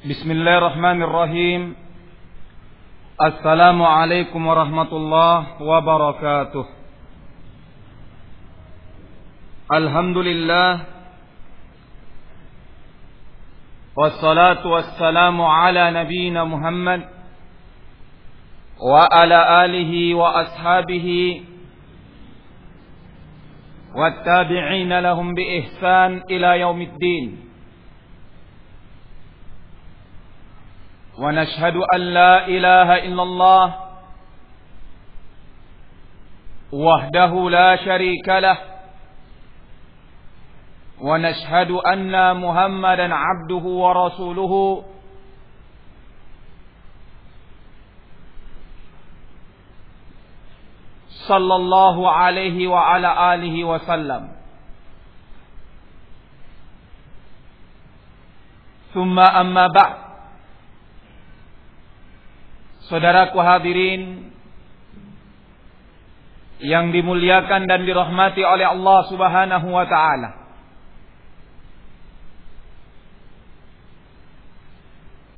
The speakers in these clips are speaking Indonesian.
Bismillahirrahmanirrahim. Assalamualaikum warahmatullahi wabarakatuh. Alhamdulillah. Wassalatu wassalamu ala nabiyyina Muhammad wa ala alihi wa ashabihi wattabi'ina lahum bi ihsan ila yaumiddin. Wa nashhadu an la ilaha illallah wahdahu la syarika lah wa nashhadu anna Muhammadan abduhu wa rasuluhu sallallahu alaihi wa ala alihi wa sallam. Thumma amma ba'd. Saudaraku hadirin yang dimuliakan dan dirahmati oleh Allah Subhanahu wa taala.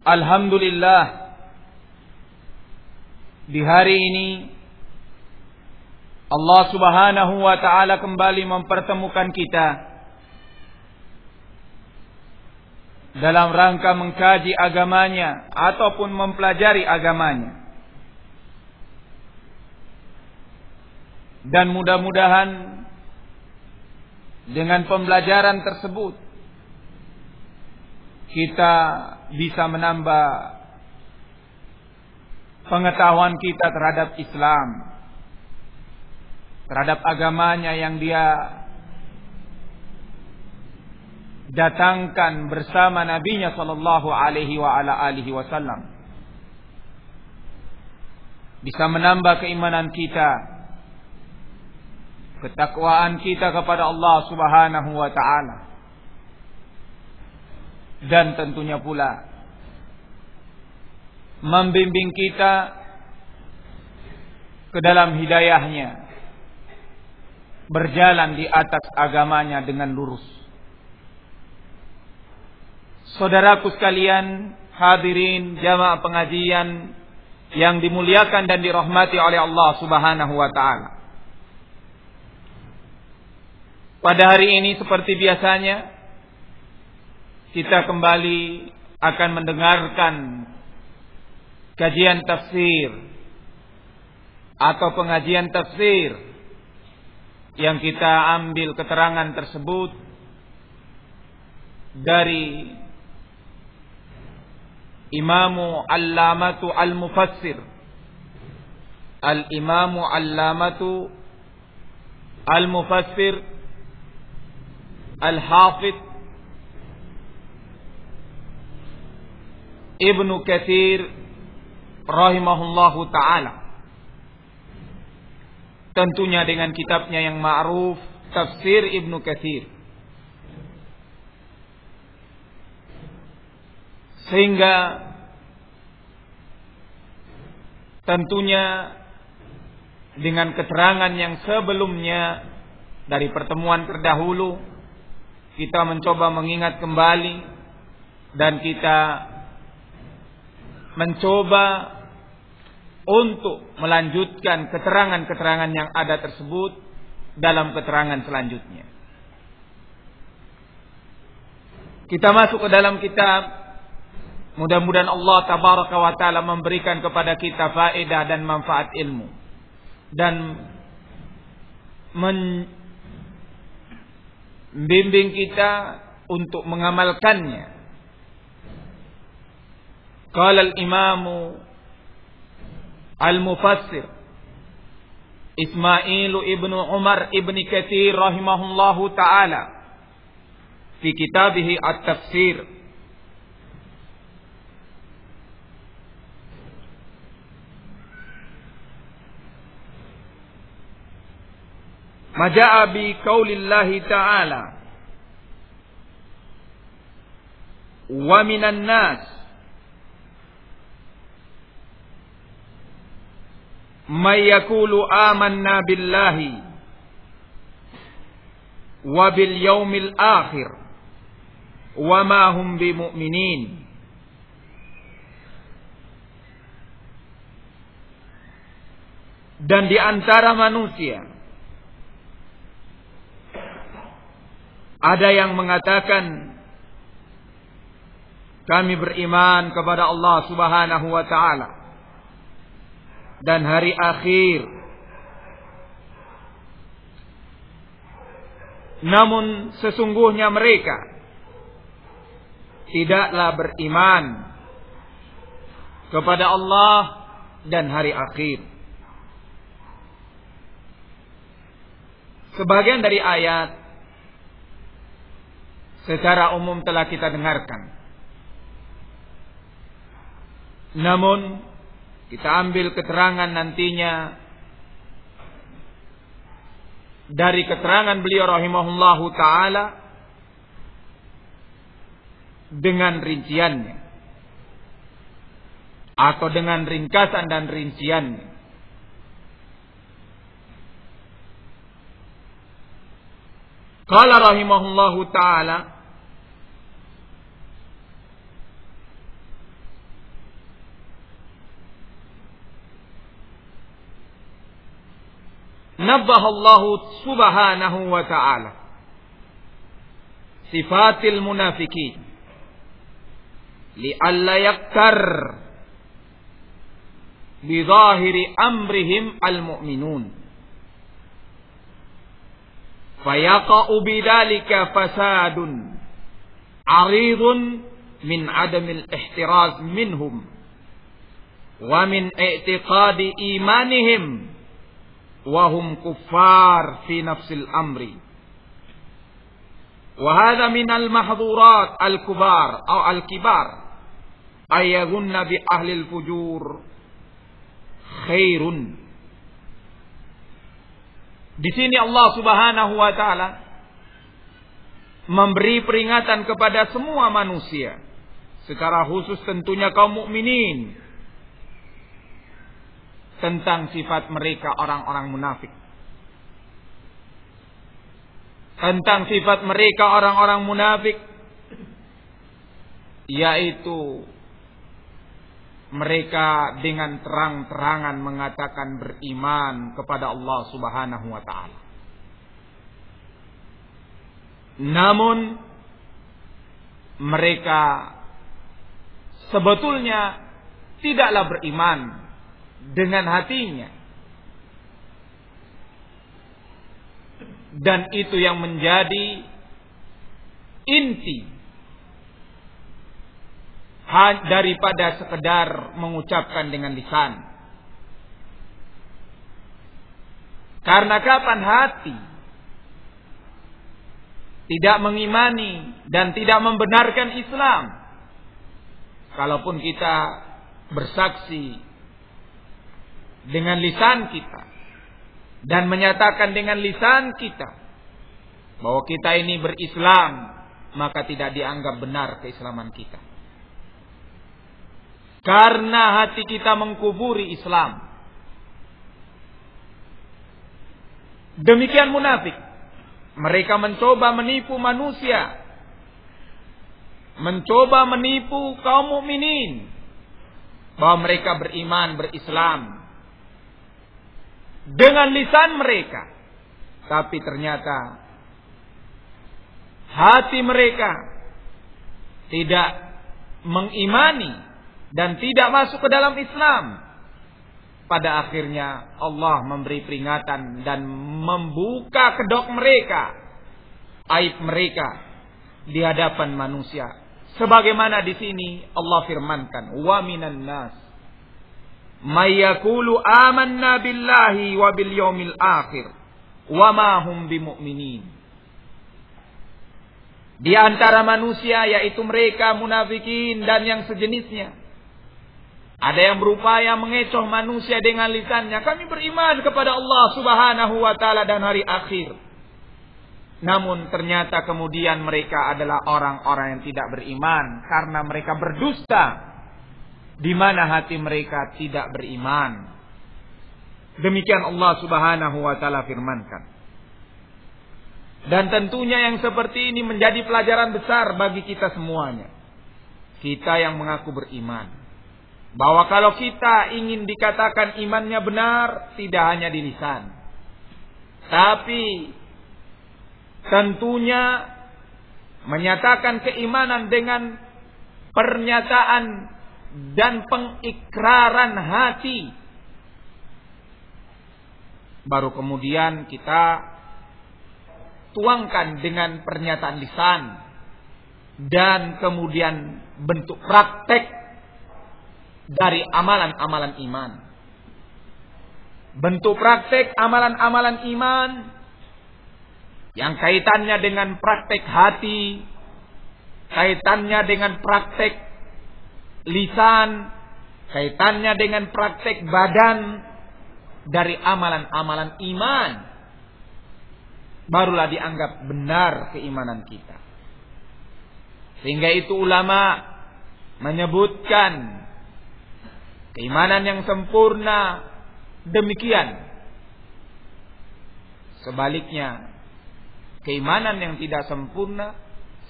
Alhamdulillah, di hari ini Allah Subhanahu wa taala kembali mempertemukan kita dalam rangka mengkaji agamanya ataupun mempelajari agamanya. Dan mudah-mudahan dengan pembelajaran tersebut kita bisa menambah pengetahuan kita terhadap Islam, terhadap agamanya yang dia datangkan bersama nabinya sallallahu alaihi wa ala alihi wasallam. Bisa menambah keimanan kita, ketakwaan kita kepada Allah Subhanahu wa taala. Dan tentunya pula membimbing kita ke dalam hidayahnya, berjalan di atas agamanya dengan lurus. Saudaraku sekalian, hadirin jamaah pengajian yang dimuliakan dan dirahmati oleh Allah Subhanahu wa taala. Pada hari ini seperti biasanya kita kembali akan mendengarkan kajian tafsir atau pengajian tafsir yang kita ambil keterangan tersebut dari Imamu Allamatu Al-Mufassir, Al-Imamu Allamatu Al-Mufassir Al-Hafidh Ibnu Katsir rahimahullahu ta'ala. Tentunya dengan kitabnya yang ma'ruf, Tafsir Ibnu Katsir. Sehingga tentunya dengan keterangan yang sebelumnya dari pertemuan terdahulu kita mencoba mengingat kembali dan kita mencoba untuk melanjutkan keterangan-keterangan yang ada tersebut dalam keterangan selanjutnya. Kita masuk ke dalam kitab. Mudah-mudahan Allah tabaraka wa ta'ala memberikan kepada kita faedah dan manfaat ilmu dan membimbing kita untuk mengamalkannya. Qala al-Imamu Al-Mufassir Ismail ibnu Umar ibni Katsir rahimahullahu ta'ala fi kitabihi At-Tafsir. Maja'a bi qaulillahi ta'ala wa minan nas may yaqulu amanna billahi wa bil yaumil akhir wa ma hum bimu'minin Dan di antara manusia ada yang mengatakan kami beriman kepada Allah Subhanahu wa taala dan hari akhir. Namun sesungguhnya mereka tidaklah beriman kepada Allah dan hari akhir. Sebagian dari ayat secara umum telah kita dengarkan. Namun kita ambil keterangan nantinya dari keterangan beliau rahimahullahu ta'ala dengan rinciannya atau dengan ringkasan dan rinciannya. Qala rahimahullahu ta'ala, nabbaha Allah subhanahu wa ta'ala sifatil munafiqin li'alla yaktar bidhahiri amrihim al-mu'minun fayaqa'u bidhalika fasadun aridun min adamil ihtiraz minhum wa min i'tiqadi imanihim wahum kuffar fi nafsil amri. Wa hadha min al-mahdhurat al-kubar atau al-kibar ayagunna bi ahli al-fujur khairun. Di sini Allah Subhanahu wa taala memberi peringatan kepada semua manusia, secara khusus tentunya kaum mukminin, tentang sifat mereka orang-orang munafik. Tentang sifat mereka orang-orang munafik, yaitu mereka dengan terang-terangan mengatakan beriman kepada Allah Subhanahu wa taala. Namun mereka sebetulnya tidaklah beriman dengan hatinya. Dan itu yang menjadi inti daripada sekedar mengucapkan dengan lisan. Karena kapan hati tidak mengimani dan tidak membenarkan Islam, kalaupun kita bersaksi dengan lisan kita dan menyatakan dengan lisan kita bahwa kita ini berislam, maka tidak dianggap benar keislaman kita. Karena hati kita mengkuburi Islam. Demikian munafik. Mereka mencoba menipu manusia, mencoba menipu kaum mukminin bahwa mereka beriman, berislam dengan lisan mereka, tapi ternyata hati mereka tidak mengimani dan tidak masuk ke dalam Islam. Pada akhirnya Allah memberi peringatan dan membuka kedok mereka, aib mereka di hadapan manusia. Sebagaimana di sini Allah firmankan, wa minan nas may yaqulu amanna billahi wa bil yaumil akhir wa ma hum bimumin. Di antara manusia, yaitu mereka munafikin dan yang sejenisnya, ada yang berupaya mengecoh manusia dengan lisannya, kami beriman kepada Allah Subhanahu wa taala dan hari akhir. Namun ternyata kemudian mereka adalah orang-orang yang tidak beriman karena mereka berdusta, di mana hati mereka tidak beriman. Demikian Allah Subhanahu wa taala firmankan. Dan tentunya yang seperti ini menjadi pelajaran besar bagi kita semuanya. Kita yang mengaku beriman. bahwa kalau kita ingin dikatakan imannya benar, tidak hanya di lisan, tapi tentunya menyatakan keimanan dengan pernyataan dan pengikraran hati. Baru kemudian kita tuangkan dengan pernyataan lisan dan kemudian bentuk praktek dari amalan-amalan iman. Bentuk praktek amalan-amalan iman yang kaitannya dengan praktek hati, kaitannya dengan praktek lisan, kaitannya dengan praktek badan, dari amalan-amalan iman, barulah dianggap benar keimanan kita. Sehingga itu ulama menyebutkan keimanan yang sempurna demikian. Sebaliknya, keimanan yang tidak sempurna,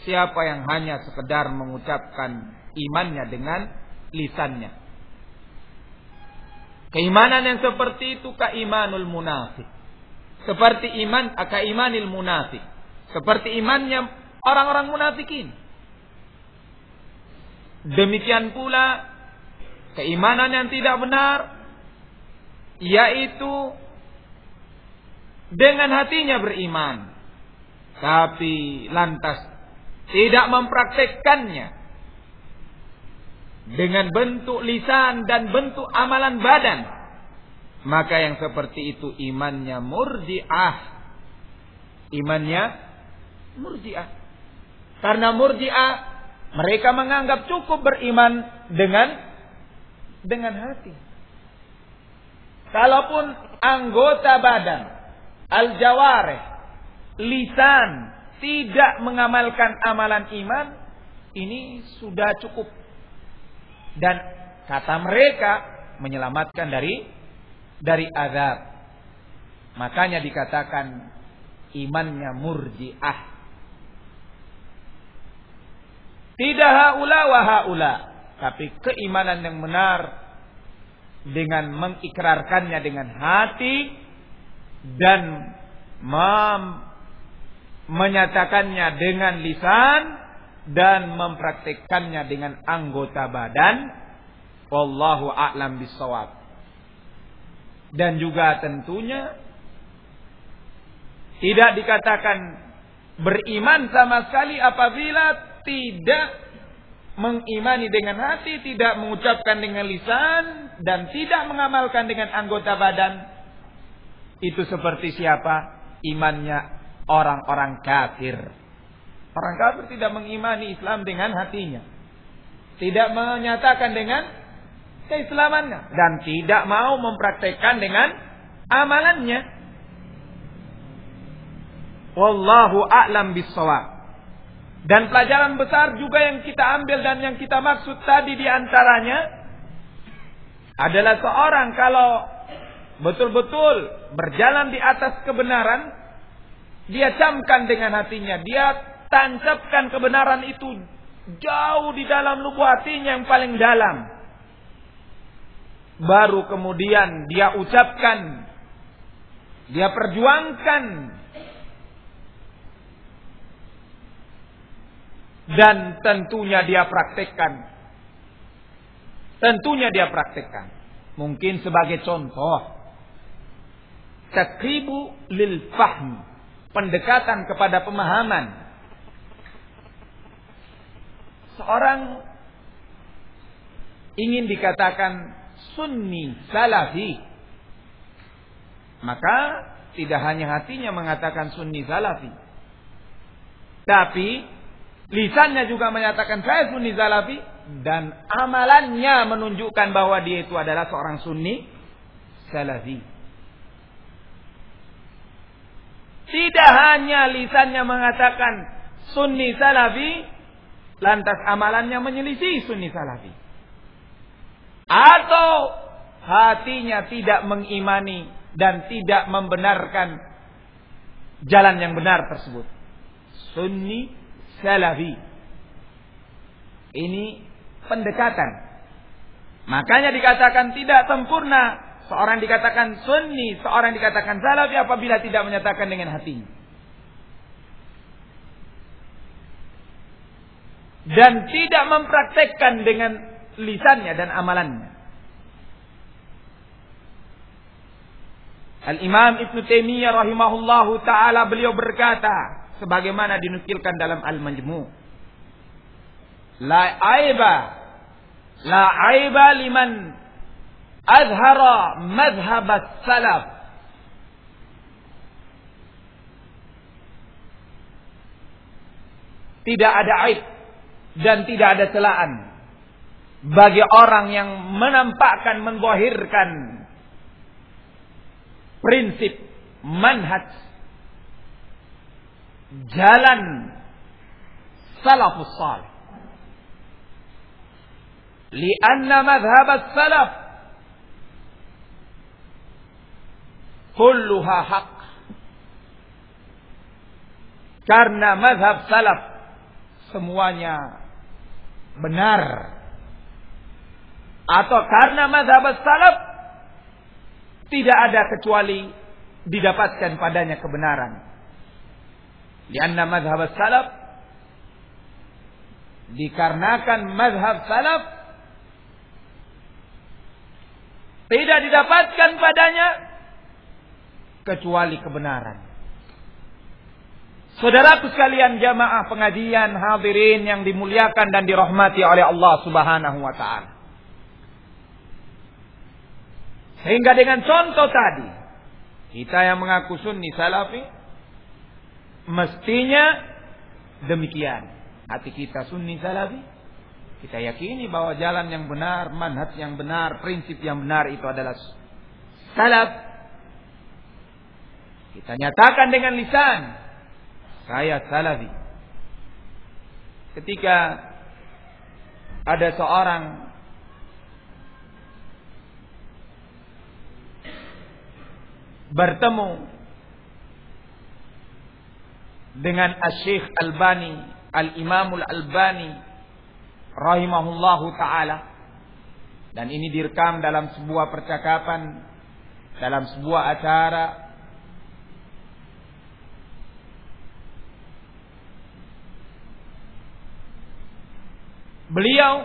siapa yang hanya sekedar mengucapkan imannya dengan lisannya. Keimanan yang seperti itu kaimanul munafik. Seperti kaimanil munafik. Seperti imannya orang-orang munafikin. Demikian pula keimanan yang tidak benar, yaitu dengan hatinya beriman, tapi lantas tidak mempraktekkannya dengan bentuk lisan dan bentuk amalan badan, maka yang seperti itu imannya murji'ah. Imannya murji'ah. Karena murji'ah, mereka menganggap cukup beriman dengan hati. Kalaupun anggota badan, al-jawarih, lisan tidak mengamalkan amalan iman, ini sudah cukup. Dan kata mereka menyelamatkan dari azab. Makanya dikatakan imannya murji'ah. Tidak haula wa haula, tapi keimanan yang benar dengan mengikrarkannya dengan hati dan menyatakannya dengan lisan dan mempraktikkannya dengan anggota badan. Wallahu a'lam bissawab. Dan juga tentunya tidak dikatakan beriman sama sekali apabila tidak mengimani dengan hati, tidak mengucapkan dengan lisan, dan tidak mengamalkan dengan anggota badan. Itu seperti siapa? Imannya orang-orang kafir. Orang kafir tidak mengimani Islam dengan hatinya, tidak menyatakan dengan keislamannya, dan tidak mau mempraktekkan dengan amalannya. Wallahu a'lam bissawab. Dan pelajaran besar juga yang kita ambil dan yang kita maksud tadi diantaranya adalah seorang kalau betul-betul berjalan di atas kebenaran, dia camkan dengan hatinya, dia tancapkan kebenaran itu jauh di dalam lubuk hatinya yang paling dalam. Baru kemudian dia ucapkan, dia perjuangkan, dan tentunya dia praktekkan. Tentunya dia praktekkan. Mungkin sebagai contoh, takribu lil fahm, pendekatan kepada pemahaman. Seorang ingin dikatakan sunni salafi, maka tidak hanya hatinya mengatakan sunni salafi, tapi lisannya juga menyatakan saya sunni salafi, dan amalannya menunjukkan bahwa dia itu adalah seorang sunni salafi. Tidak hanya lisannya mengatakan sunni salafi, lantas amalannya menyelisih sunni salafi. Atau hatinya tidak mengimani dan tidak membenarkan jalan yang benar tersebut. Sunni salafi. Ini pendekatan. Makanya dikatakan tidak sempurna. Seorang dikatakan sunni, seorang dikatakan salafi apabila tidak menyatakan dengan hatinya. Dan tidak mempraktekkan dengan lisannya dan amalannya. Al-Imam Ibn Taimiyah rahimahullahu ta'ala beliau berkata, sebagaimana dinukilkan dalam Al-Majmu'. La aiba liman azhara madhhab as-salaf. Tidak ada aib dan tidak ada celaan bagi orang yang menampakkan, menzahirkan prinsip, manhaj, jalan salafus salih. Lianna madhhab as-salaf kulluha haq. Karena madhab salaf semuanya benar. Atau karena madhab as-salaf tidak ada kecuali didapatkan padanya kebenaran. Lianna madhab as-salaf, dikarenakan madhab salaf tidak didapatkan padanya kecuali kebenaran. Saudaraku sekalian, jamaah pengajian, hadirin yang dimuliakan dan dirahmati oleh Allah Subhanahu wa taala. Sehingga dengan contoh tadi, kita yang mengaku sunni salafi mestinya demikian. Hati kita sunni salafi, kita yakini bahwa jalan yang benar, manhaj yang benar, prinsip yang benar itu adalah salaf. Kita nyatakan dengan lisan, saya salafi. Ketika ada seorang bertemu dengan Asy-Syaikh Albani, Al-Imamul Albani rahimahullahu taala, dan ini direkam dalam sebuah percakapan, dalam sebuah acara. Beliau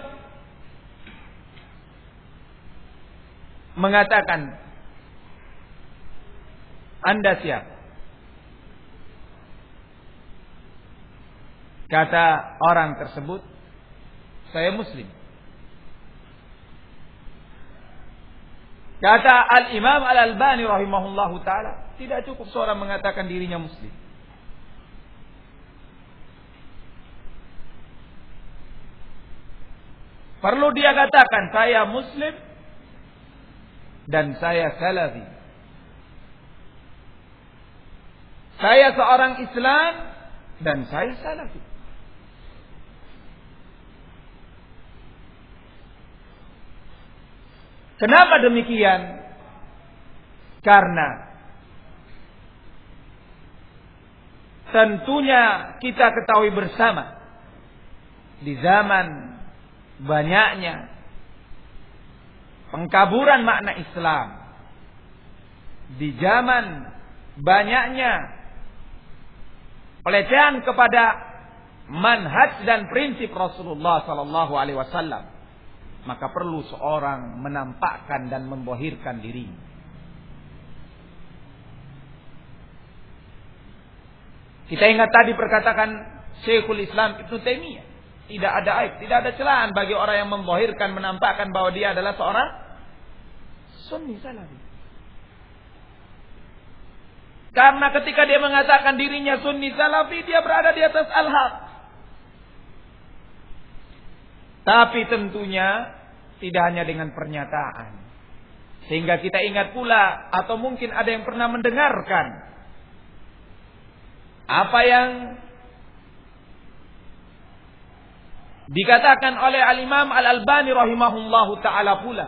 mengatakan, Anda siapa? Kata orang tersebut, saya Muslim. Kata Al-Imam Al-Albani rahimahullahu ta'ala, tidak cukup seorang mengatakan dirinya Muslim. Perlu dia katakan, saya Muslim dan saya Salafi. Saya seorang Islam dan saya Salafi. Kenapa demikian? Karena tentunya kita ketahui bersama, di zaman banyaknya pengkaburan makna Islam, di zaman banyaknya pelecehan kepada manhaj dan prinsip Rasulullah sallallahu alaihi wasallam, maka perlu seorang menampakkan dan membohirkan diri. Kita ingat tadi perkataan Syekhul Islam Ibn Taimiyah, tidak ada aib, tidak ada celaan bagi orang yang membohirkan, menampakkan bahwa dia adalah seorang sunni salafi. Karena ketika dia mengatakan dirinya sunni salafi, dia berada di atas al-haq. Tapi tentunya tidak hanya dengan pernyataan. Sehingga kita ingat pula, atau mungkin ada yang pernah mendengarkan apa yang dikatakan oleh Al-Imam Al-Albani rahimahullahu ta'ala pula,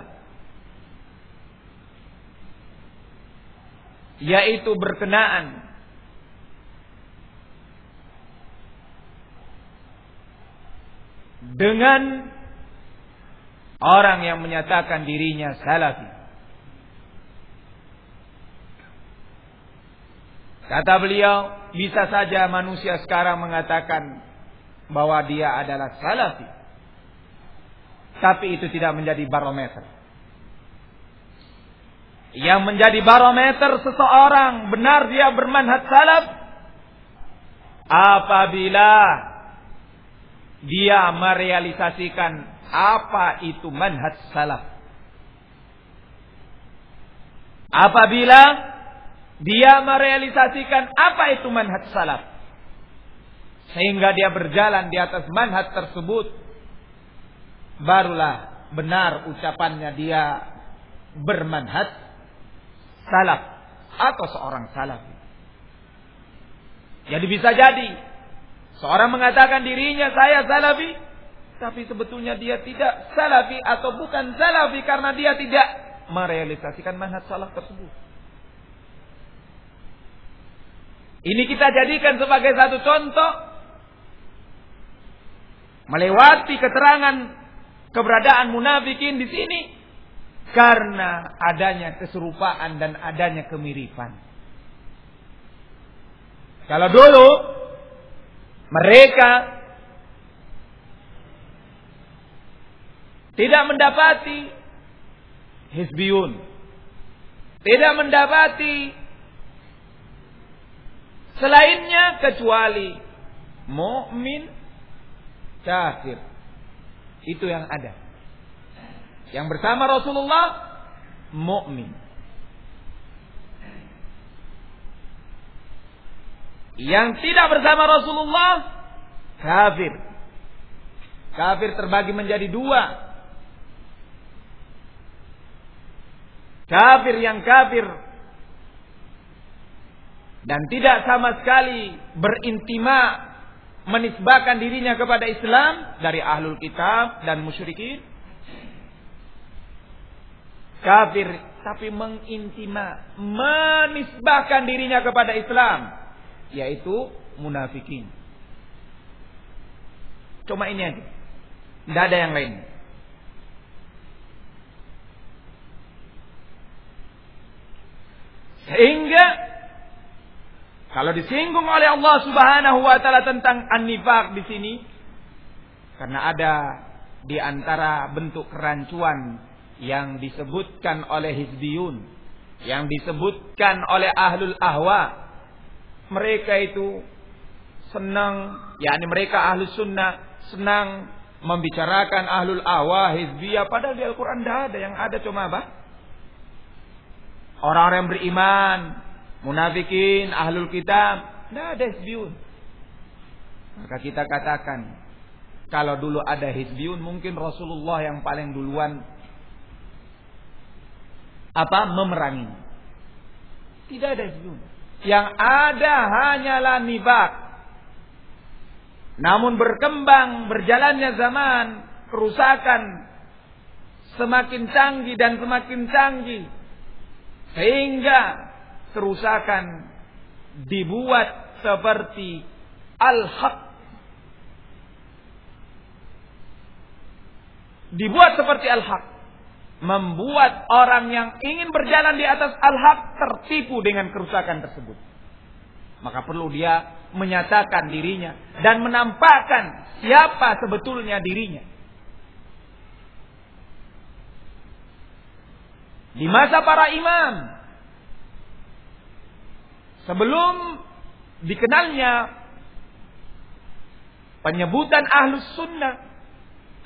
yaitu berkenaan dengan orang yang menyatakan dirinya salafi. Kata beliau, bisa saja manusia sekarang mengatakan bahwa dia adalah salafi, tapi itu tidak menjadi barometer. Yang menjadi barometer seseorang benar dia bermanhaj salaf apabila dia merealisasikan apa itu manhaj salaf. Apabila dia merealisasikan apa itu manhaj salaf, sehingga dia berjalan di atas manhaj tersebut, barulah benar ucapannya dia bermanhaj salaf atau seorang salafi. Jadi bisa jadi seorang mengatakan dirinya saya salafi, tapi sebetulnya dia tidak salafi atau bukan salafi karena dia tidak merealisasikan manhaj salaf tersebut. Ini kita jadikan sebagai satu contoh melewati keterangan keberadaan munafikin di sini karena adanya keserupaan dan adanya kemiripan. Kalau dulu mereka tidak mendapati hizbiyun, tidak mendapati selainnya kecuali mukmin, kafir. Itu yang ada. Yang bersama Rasulullah mukmin. Yang tidak bersama Rasulullah kafir. Kafir terbagi menjadi dua. Kafir yang kafir dan tidak sama sekali berintima menisbahkan dirinya kepada Islam dari ahlul kitab dan musyrikin. Kafir tapi mengintima, menisbahkan dirinya kepada Islam, yaitu munafikin. Cuma ini aja, tidak ada yang lain. Sehingga kalau disinggung oleh Allah Subhanahu wa taala tentang an-nifaq di sini, karena ada di antara bentuk kerancuan yang disebutkan oleh hizbiyun, yang disebutkan oleh ahlul ahwa, mereka itu senang, yakni mereka ahlus sunnah senang membicarakan ahlul ahwa, hizbiyah, padahal di Al-Quran tidak ada. Yang ada cuma apa? Orang-orang yang beriman, munafikin, ahlul kitab, tidak ada hizbiyun. Maka kita katakan, kalau dulu ada hizbiyun, mungkin Rasulullah yang paling duluan memerangi. Tidak ada hizbiyun. Yang ada hanyalah nifaq. Namun berkembang berjalannya zaman, kerusakan semakin canggih dan semakin canggih, sehingga kerusakan dibuat seperti al-haq. Dibuat seperti al-haq. Membuat orang yang ingin berjalan di atas al-haq tertipu dengan kerusakan tersebut. Maka perlu dia menyatakan dirinya dan menampakkan siapa sebetulnya dirinya. Di masa para imam, sebelum dikenalnya penyebutan ahlus sunnah,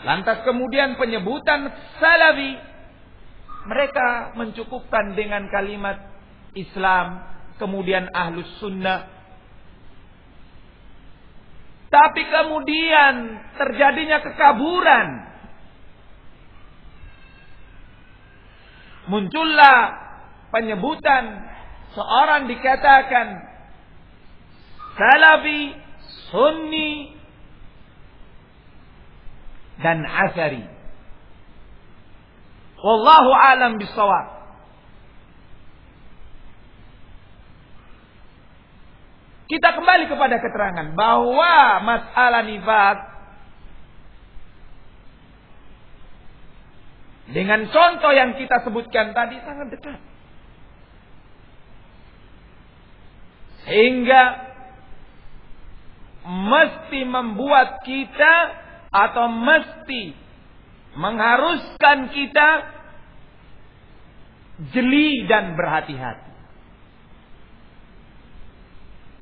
lantas kemudian penyebutan salafi, mereka mencukupkan dengan kalimat Islam, kemudian ahlus sunnah. Tapi kemudian terjadinya kekaburan. Muncullah penyebutan seorang dikatakan salafi, sunni, dan asari. Wallahu a'lam bishawab. Kita kembali kepada keterangan bahwa masalah nifaq dengan contoh yang kita sebutkan tadi sangat dekat. Sehingga mesti membuat kita atau mesti mengharuskan kita jeli dan berhati-hati.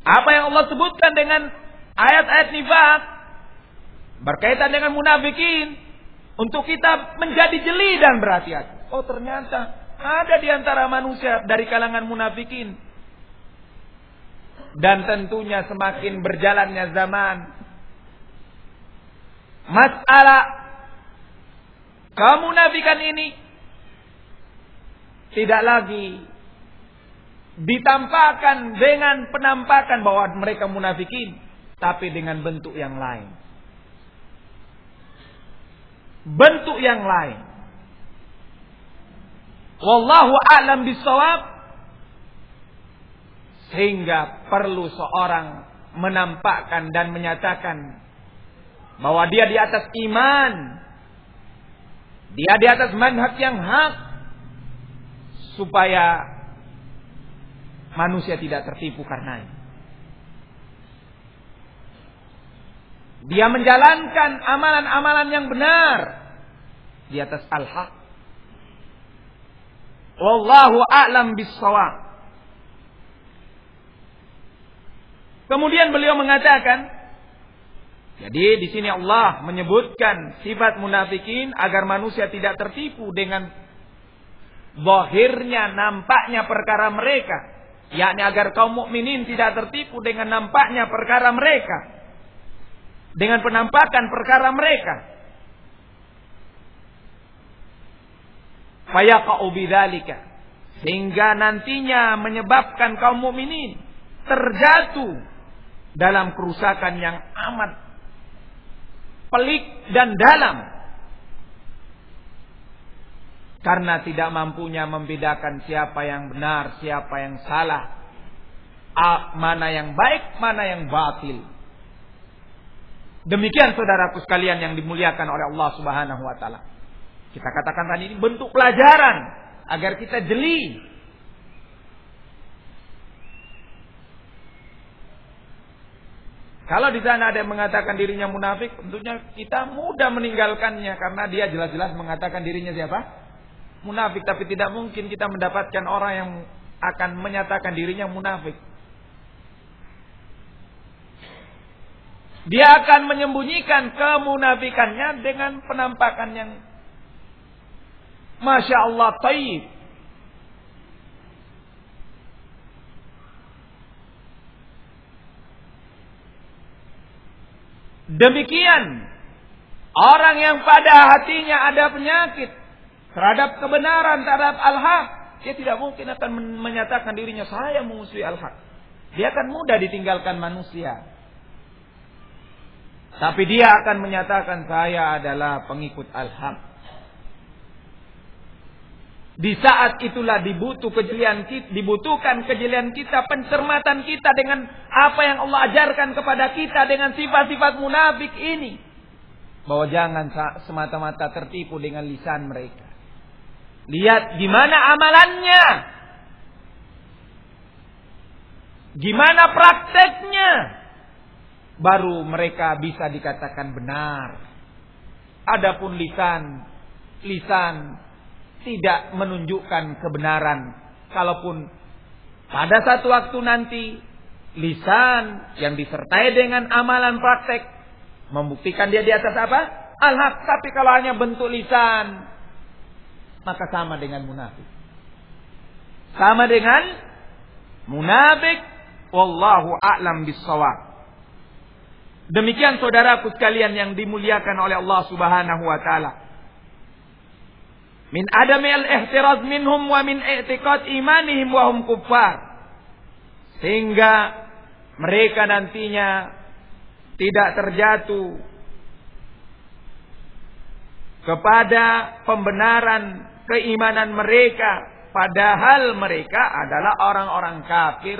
Apa yang Allah sebutkan dengan ayat-ayat nifaq berkaitan dengan munafikin, untuk kita menjadi jeli dan berhati-hati. Oh, ternyata ada di antara manusia dari kalangan munafikin. Dan tentunya semakin berjalannya zaman, masalah kemunafikan ini tidak lagi ditampakkan dengan penampakan bahwa mereka munafikin, tapi dengan bentuk yang lain. Bentuk yang lain. Wallahu a'lam bissawab. Sehingga perlu seorang menampakkan dan menyatakan bahwa dia di atas iman, dia di atas manhaj yang hak, supaya manusia tidak tertipu karenanya. Dia menjalankan amalan-amalan yang benar di atas al-haq. Wallahu a'lam bis-shawab. Kemudian beliau mengatakan, jadi di sini Allah menyebutkan sifat munafikin agar manusia tidak tertipu dengan zahirnya, nampaknya perkara mereka, yakni agar kaum mukminin tidak tertipu dengan nampaknya perkara mereka, dengan penampakan perkara mereka. Fayaqa'u bidzalika, sehingga nantinya menyebabkan kaum mukminin terjatuh dalam kerusakan yang amat pelik dan dalam, karena tidak mampunya membedakan siapa yang benar, siapa yang salah, mana yang baik, mana yang batil. Demikian saudaraku sekalian yang dimuliakan oleh Allah Subhanahu wa taala. Kita katakan tadi ini bentuk pelajaran agar kita jeli. Kalau di sana ada yang mengatakan dirinya munafik, tentunya kita mudah meninggalkannya karena dia jelas-jelas mengatakan dirinya siapa? Munafik. Tapi tidak mungkin kita mendapatkan orang yang akan menyatakan dirinya munafik. Dia akan menyembunyikan kemunafikannya dengan penampakan yang Masya Allah tayyib. Demikian orang yang pada hatinya ada penyakit terhadap kebenaran, terhadap al-haq, dia tidak mungkin akan menyatakan dirinya saya memusuhi al-haq. Dia akan mudah ditinggalkan manusia. Tapi dia akan menyatakan saya adalah pengikut al-haq. Di saat itulah dibutuhkan kejelian kita, pencermatan kita dengan apa yang Allah ajarkan kepada kita dengan sifat-sifat munafik ini. Bahwa jangan semata-mata tertipu dengan lisan mereka. Lihat gimana amalannya. Gimana prakteknya. Baru mereka bisa dikatakan benar. Adapun lisan tidak menunjukkan kebenaran. Kalaupun pada satu waktu nanti lisan yang disertai dengan amalan praktek membuktikan dia di atas apa? Al-haq. Tapi kalau hanya bentuk lisan, maka sama dengan munafik. Sama dengan munafik. Wallahu a'lam bis-shawab. Demikian saudaraku sekalian yang dimuliakan oleh Allah Subhanahu wa taala. Min adami al-ihtiraz minhum wa min i'tiqad imanihim wa hum kuffar. Sehingga mereka nantinya tidak terjatuh kepada pembenaran keimanan mereka, padahal mereka adalah orang-orang kafir.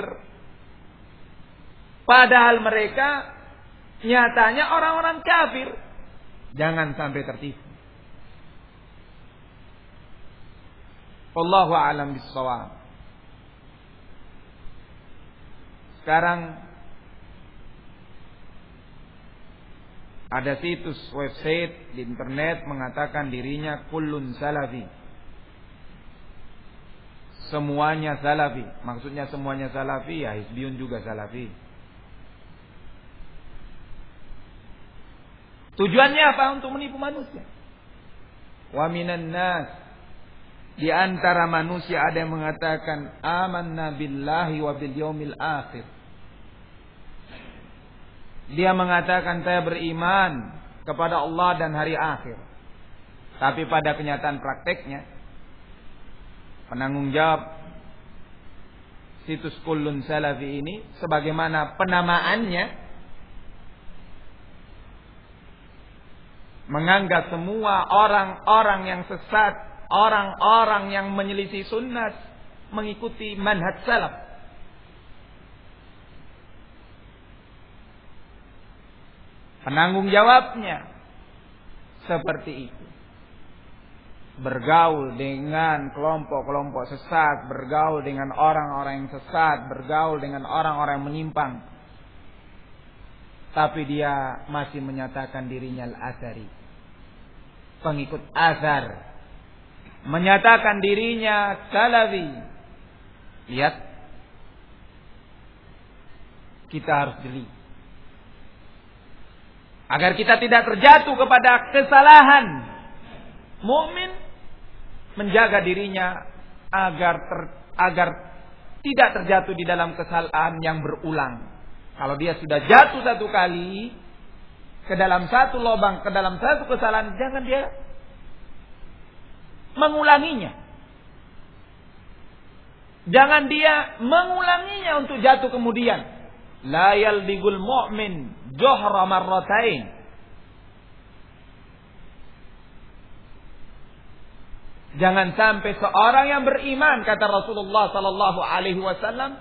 Padahal mereka nyatanya orang-orang kafir. Jangan sampai tertipu. Wallahu a'lam bishawab. Sekarang ada situs website di internet mengatakan dirinya kullun salafi. Semuanya salafi. Maksudnya semuanya salafi, ya Hizbiyun juga salafi. Tujuannya apa? Untuk menipu manusia. Wa minan nas, di antara manusia ada yang mengatakan amanna billahi wa bil yaumil akhir. Dia mengatakan saya beriman kepada Allah dan hari akhir. Tapi pada kenyataan prakteknya, penanggung jawab situs kullun salafi ini, sebagaimana penamaannya, menganggap semua orang-orang yang sesat, orang-orang yang menyelisih sunnah, mengikuti manhaj salaf. Penanggung jawabnya seperti itu. Bergaul dengan kelompok-kelompok sesat, bergaul dengan orang-orang yang sesat, bergaul dengan orang-orang yang menyimpang. Tapi dia masih menyatakan dirinya al-athari, pengikut athar, menyatakan dirinya salafi. Lihat, kita harus jeli agar kita tidak terjatuh kepada kesalahan. Mukmin menjaga dirinya agar tidak terjatuh di dalam kesalahan yang berulang. Kalau dia sudah jatuh satu kali ke dalam satu lubang, ke dalam satu kesalahan, jangan dia mengulanginya. Jangan dia mengulanginya untuk jatuh kemudian. La yaldigul mu'min johra marratain. Jangan sampai seorang yang beriman, kata Rasulullah sallallahu alaihi wasallam,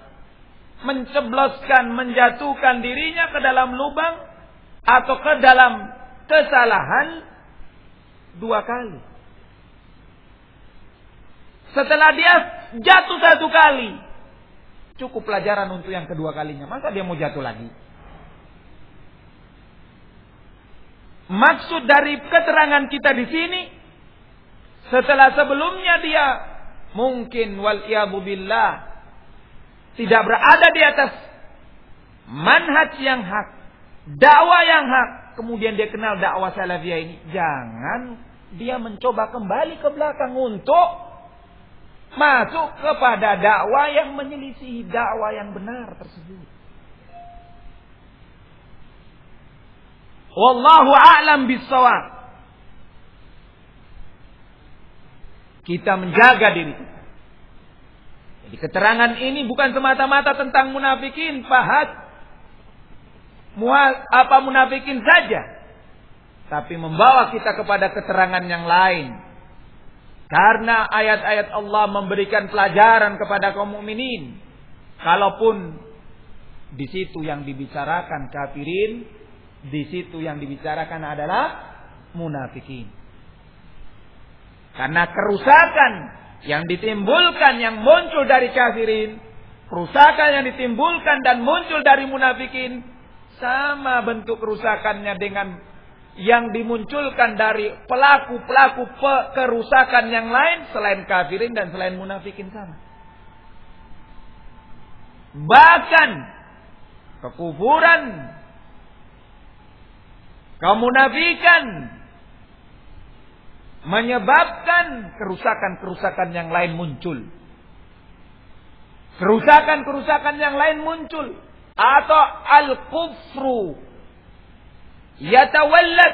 mencebloskan, menjatuhkan dirinya ke dalam lubang atau ke dalam kesalahan dua kali. Setelah dia jatuh satu kali, cukup pelajaran untuk yang kedua kalinya. Masa dia mau jatuh lagi? Maksud dari keterangan kita di sini, setelah sebelumnya dia mungkin wal-iyadu billah tidak berada di atas manhaj yang hak, dakwah yang hak, kemudian dia kenal dakwah salafiyah ini, jangan dia mencoba kembali ke belakang untuk masuk kepada dakwah yang menyelisihi dakwah yang benar tersebut. Wallahu a'lam bissawab. Kita menjaga diri kita. Jadi keterangan ini bukan semata-mata tentang munafikin, munafikin saja, tapi membawa kita kepada keterangan yang lain. Karena ayat-ayat Allah memberikan pelajaran kepada kaum mukminin. Kalaupun di situ yang dibicarakan kafirin, di situ yang dibicarakan adalah munafikin. Karena kerusakan yang ditimbulkan, yang muncul dari kafirin, kerusakan yang ditimbulkan dan muncul dari munafikin, sama bentuk kerusakannya dengan yang dimunculkan dari pelaku-pelaku kerusakan yang lain selain kafirin dan selain munafikin sama. Bahkan kekufuran, kemunafikan menyebabkan kerusakan-kerusakan yang lain muncul. Kerusakan-kerusakan yang lain muncul. Atau al-kufru yatawallad,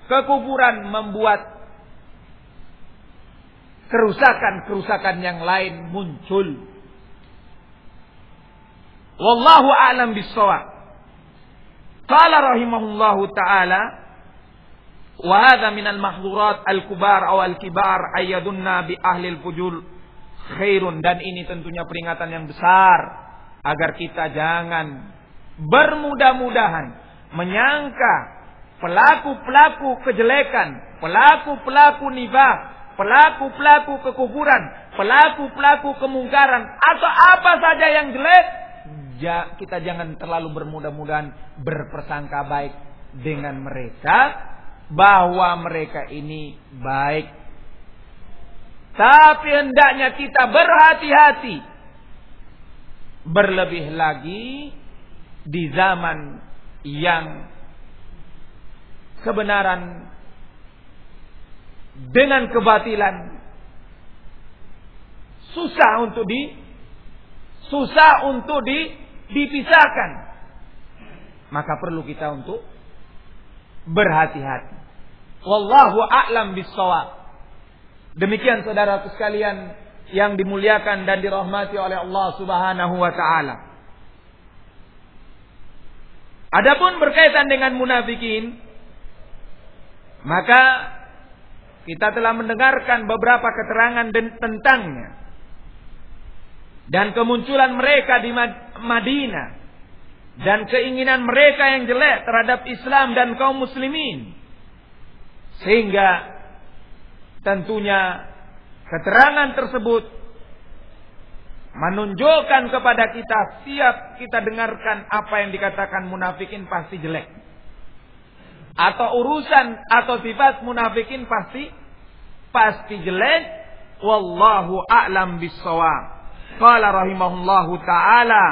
kekufuran membuat kerusakan-kerusakan yang lain muncul. Wallahu a'lam bissawab. Qala rahimahullahu ta'ala, wa hadha minal mahdhurat al-kubar aw al-kibar ayyadunna bi ahli al-fujur khairun. Dan ini tentunya peringatan yang besar agar kita jangan bermudah-mudahan menyangka pelaku-pelaku kejelekan, pelaku-pelaku nifaq, pelaku-pelaku kekufuran, pelaku-pelaku kemungkaran atau apa saja yang jelek, kita jangan terlalu bermudah-mudahan berprasangka baik dengan mereka bahwa mereka ini baik. Tapi hendaknya kita berhati-hati, berlebih lagi di zaman yang kebenaran dengan kebatilan susah untuk dipisahkan. Maka perlu kita untuk berhati-hati. Wallahu a'lam bissawab. Demikian saudaraku sekalian yang dimuliakan dan dirahmati oleh Allah Subhanahu wa taala. Adapun berkaitan dengan munafikin, maka kita telah mendengarkan beberapa keterangan tentangnya dan kemunculan mereka di Madinah dan keinginan mereka yang jelek terhadap Islam dan kaum muslimin, sehingga tentunya keterangan tersebut menunjukkan kepada kita, siap kita dengarkan apa yang dikatakan munafikin pasti jelek, atau urusan atau sifat munafikin pasti jelek. Wallahu a'lam bissawab. Qala rahimahullahu ta'ala,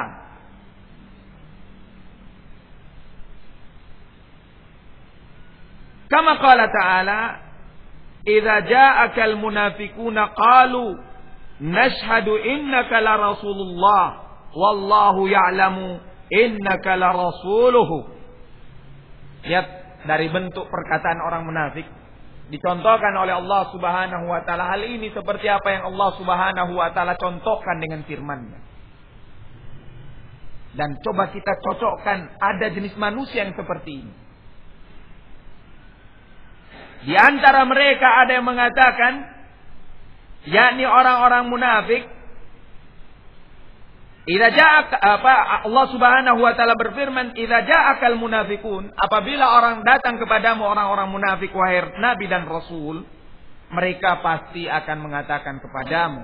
kama qala ta'ala, idza ja'akal munafiquna qalu nashhadu innaka la rasulullah wallahu ya'lamu innaka la rasuluhu. Lihat dari bentuk perkataan orang munafik dicontohkan oleh Allah Subhanahu wa taala. Hal ini seperti apa yang Allah Subhanahu wa taala contohkan dengan firman-Nya. Dan coba kita cocokkan, ada jenis manusia yang seperti ini. Di antara mereka ada yang mengatakan, yakni orang-orang munafik, Allah Subhanahu wa taala berfirman, idza ja'akal munafiqun, apabila orang datang kepadamu orang-orang munafik wahai Nabi dan Rasul, mereka pasti akan mengatakan kepadamu,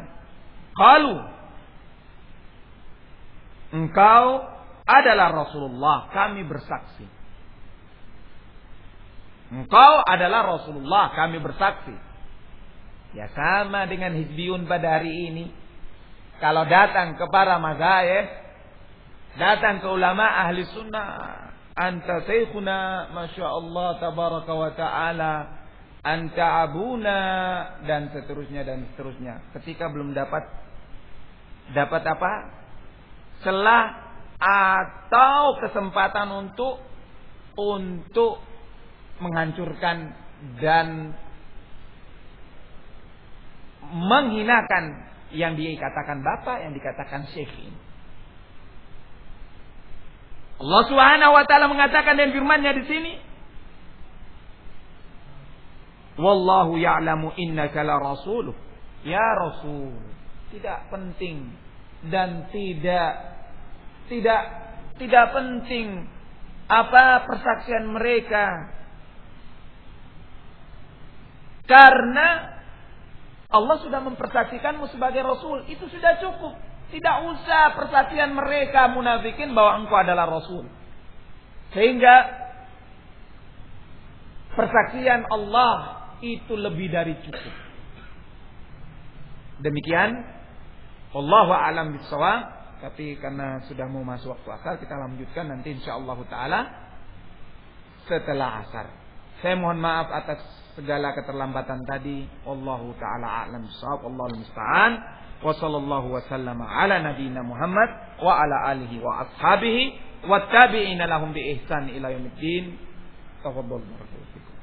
qalu, engkau adalah Rasulullah, kami bersaksi. Engkau adalah Rasulullah, kami bersaksi. Ya sama dengan hizbiyun pada hari ini. Kalau datang ke para mazahib, datang ke ulama ahli sunnah, anta syekhuna, masya Allah, tabaraka wa ta'ala, anta abuna, dan seterusnya dan seterusnya. Ketika belum dapat apa? Celah atau kesempatan untuk menghancurkan dan menghinakan yang dikatakan bapak, yang dikatakan syekh ini. Allah Subhanahu wa taala mengatakan dan firman-Nya di sini, wallahu ya'lamu innaka la rasuluh. Ya Rasul, tidak penting dan tidak penting apa persaksian mereka, karena Allah sudah mempersaksikanmu sebagai Rasul. Itu sudah cukup. Tidak usah persaksian mereka munafikin bahwa engkau adalah Rasul. Sehingga persaksian Allah itu lebih dari cukup. Demikian. Wallahu a'lam bishawab. Tapi karena sudah mau masuk waktu asar, kita lanjutkan nanti insyaallah ta'ala setelah asar. Saya mohon maaf atas segala keterlambatan tadi. Wallahu ta'ala a'lam bishawab. Wallahul musta'an. Wa sallallahu wa sallama ala nabiyyina Muhammad wa ala alihi wa ashabihi wa tabi'ina lahum bi ihsan ila yaumiddin. Tafadhal barakallahu fikum.